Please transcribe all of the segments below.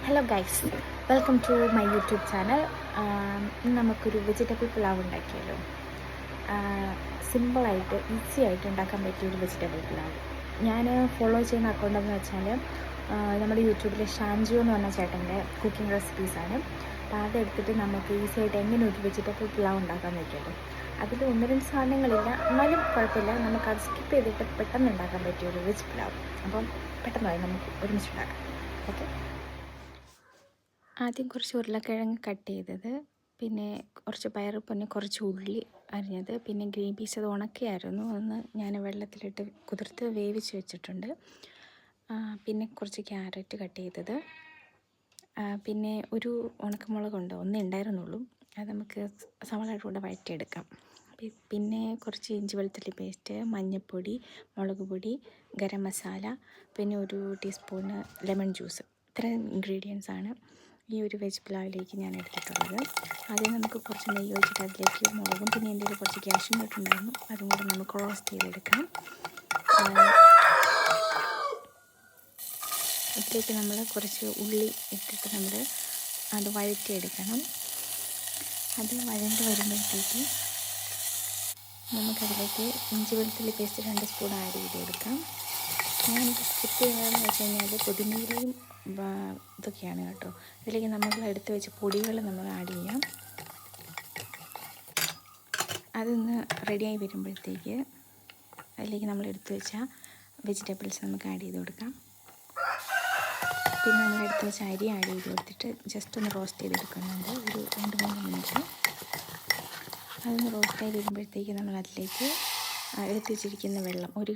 Hello guys, welcome to my YouTube channel. ഇന്ന് നമുക്കൊരു vegetable pulao ഉണ്ടാക്കിയല്ലോ. സിമ്പിളായിട്ട് ഈസി ആയിട്ട് ഉണ്ടാക്കാൻ പറ്റിയൊരു വെജിറ്റബിൾ പുലാവ്. ഞാൻ ഫോളോ ചെയ്യുന്ന അക്കൗണ്ട് എന്ന് വെച്ചാൽ നമ്മുടെ യൂട്യൂബിലെ ഷാൻജു എന്ന് പറഞ്ഞ ചേട്ടൻ്റെ കുക്കിംഗ് റെസിപ്പീസാണ്. അപ്പോൾ അതെടുത്തിട്ട് നമുക്ക് ഈസി ആയിട്ട് എങ്ങനെ ഒരു വെജിറ്റബിൾ പുലാവ് ഉണ്ടാക്കാൻ പറ്റുമല്ലോ. അതിൽ ഒന്ന് രണ്ട് സാധനങ്ങളില്ല, എന്നാലും കുഴപ്പമില്ല, നമുക്കത് സ്കിപ്പ് ചെയ്തിട്ട് പെട്ടെന്ന് ഉണ്ടാക്കാൻ പറ്റിയൊരു വെജ് പുലാവ്. അപ്പം പെട്ടെന്നായി നമുക്ക് ഒരുമിച്ച് ഉണ്ടാക്കാം. ഓക്കെ, ആദ്യം കുറച്ച് ഉരുളക്കിഴങ്ങ് കട്ട് ചെയ്തത്, പിന്നെ കുറച്ച് പയർ, പിന്നെ കുറച്ച് ഉള്ളി അരിഞ്ഞത്, പിന്നെ ഗ്രീൻ പീസ് അത് ഉണക്കിയായിരുന്നു, ഒന്ന് ഞാൻ വെള്ളത്തിലിട്ട് കുതിർത്ത് വേവിച്ച് വെച്ചിട്ടുണ്ട്. പിന്നെ കുറച്ച് ക്യാരറ്റ് കട്ട് ചെയ്തത്, പിന്നെ ഒരു ഉണക്കമുളകുണ്ട്, ഒന്നേ ഉണ്ടായിരുന്നുള്ളൂ, അത് നമുക്ക് സവാളയുടെ കൂടെ വഴറ്റിയെടുക്കാം. പിന്നെ കുറച്ച് ഇഞ്ചി വെളുത്തുള്ളി പേസ്റ്റ്, മഞ്ഞൾപ്പൊടി, മുളക് പൊടി, ഗരം മസാല, പിന്നെ ഒരു ടീസ്പൂണ് ലെമൺ ജ്യൂസ്. ഇത്രയും ഇൻഗ്രീഡിയൻസ് ആണ് ഈ ഒരു വെജ് പുലാവിലേക്ക് ഞാൻ എടുത്തിട്ടുള്ളത്. ആദ്യം നമുക്ക് കുറച്ച് നെയ്യ് ഒഴിച്ചിട്ട് അതിലേക്ക് മുളകും, പിന്നെ എൻ്റെ കുറച്ച് കാഷ്യൂനട്ട് ഉണ്ടായിരുന്നു, അതും കൂടെ നമുക്ക് റോസ്റ്റ് ചെയ്തെടുക്കാം. അതിലേക്ക് നമ്മൾ കുറച്ച് ഉള്ളി ഇട്ടിട്ട് നമ്മൾ അത് വഴറ്റിയെടുക്കണം. അത് വഴണ്ട് വരുമ്പോഴത്തേക്ക് നമുക്കതിലേക്ക് ഇഞ്ചി വെളുത്തുള്ളി പേസ്റ്റ് 2 സ്പൂൺ ആഡ് ചെയ്ത് കൊടുക്കാം. ഞാൻ സ്കിപ്പ് ചെയ്യുന്നതെന്ന് വെച്ച് കഴിഞ്ഞാൽ പുതിനയിലയും ഇതൊക്കെയാണ് കേട്ടോ. ഇതിലേക്ക് നമ്മൾ എടുത്ത് വെച്ച പൊടികൾ നമ്മൾ ആഡ് ചെയ്യാം. അതൊന്ന് റെഡിയായി വരുമ്പോഴത്തേക്ക് അതിലേക്ക് നമ്മൾ എടുത്ത് വെച്ച വെജിറ്റബിൾസ് നമുക്ക് ആഡ് ചെയ്ത് കൊടുക്കാം. പിന്നെ നമ്മൾ എടുത്ത് വെച്ച അരി ആഡ് ചെയ്ത് കൊടുത്തിട്ട് ജസ്റ്റ് ഒന്ന് റോസ്റ്റ് ചെയ്തെടുക്കുന്നുണ്ട്, ഒരു 2-3 മിനിറ്റ്. അതൊന്ന് റോസ്റ്റ് ആയി വരുമ്പോഴത്തേക്ക് നമ്മൾ അതിലേക്ക് എടുത്ത് വെച്ചിരിക്കുന്ന വെള്ളം, ഒരു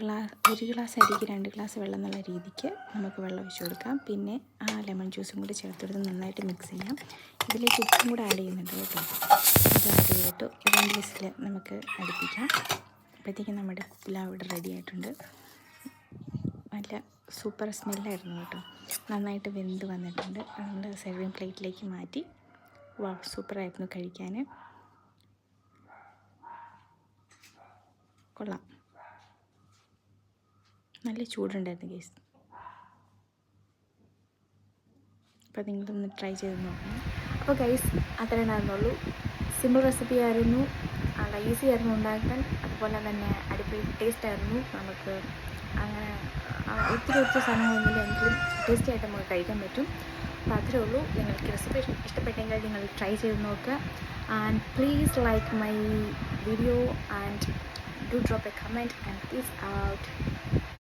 ഗ്ലാസ് അരിക്ക് 2 ഗ്ലാസ് വെള്ളം എന്നുള്ള രീതിക്ക് നമുക്ക് വെള്ളം ഒഴിച്ച് കൊടുക്കാം. പിന്നെ ആ ലെമൺ ജ്യൂസും കൂടി ചേർത്തെടുത്ത് നന്നായിട്ട് മിക്സ് ചെയ്യാം. ഇതിലേക്ക് ഉപ്പും കൂടെ ആഡ് ചെയ്യുന്നുണ്ട് കേട്ടോ. ഇത് ആഡ് ചെയ്തിട്ട് 2 വിസിൽ നമുക്ക് അടുപ്പിക്കാം. അപ്പോഴത്തേക്കും നമ്മുടെ പുലാവ് ഇവിടെ റെഡി ആയിട്ടുണ്ട്. നല്ല സൂപ്പർ സ്മെല്ലായിരുന്നു കേട്ടോ, നന്നായിട്ട് വെന്ത് വന്നിട്ടുണ്ട്. നമ്മൾ സെർവിങ് പ്ലേറ്റിലേക്ക് മാറ്റി. വാ, സൂപ്പറായിരുന്നു കഴിക്കാൻ, കൊള്ളാം. നല്ല ചൂടുണ്ടായിരുന്നു ഗൈസ്. അപ്പോൾ നിങ്ങളൊന്ന് ട്രൈ ചെയ്ത് നോക്കണം. അപ്പോൾ ഗൈസ്, അത്ര ഉണ്ടായിരുന്നുള്ളൂ. സിമ്പിൾ റെസിപ്പി ആയിരുന്നു, നല്ല ഈസി ആയിരുന്നു ഉണ്ടാക്കാൻ, അതുപോലെ തന്നെ അടിപൊളി ടേസ്റ്റ് ആയിരുന്നു. നമുക്ക് അങ്ങനെ ഒത്തിരി സാധനങ്ങളൊന്നുമില്ല, എങ്കിലും ടേസ്റ്റി ആയിട്ട് നമുക്ക് കഴിക്കാൻ പറ്റും. അപ്പോൾ അത്രേ ഉള്ളൂ. നിങ്ങൾക്ക് റെസിപ്പി ഇഷ്ടപ്പെട്ടെങ്കിൽ നിങ്ങൾ ട്രൈ ചെയ്ത് നോക്കുക. And please like my video and do drop a comment and peace out.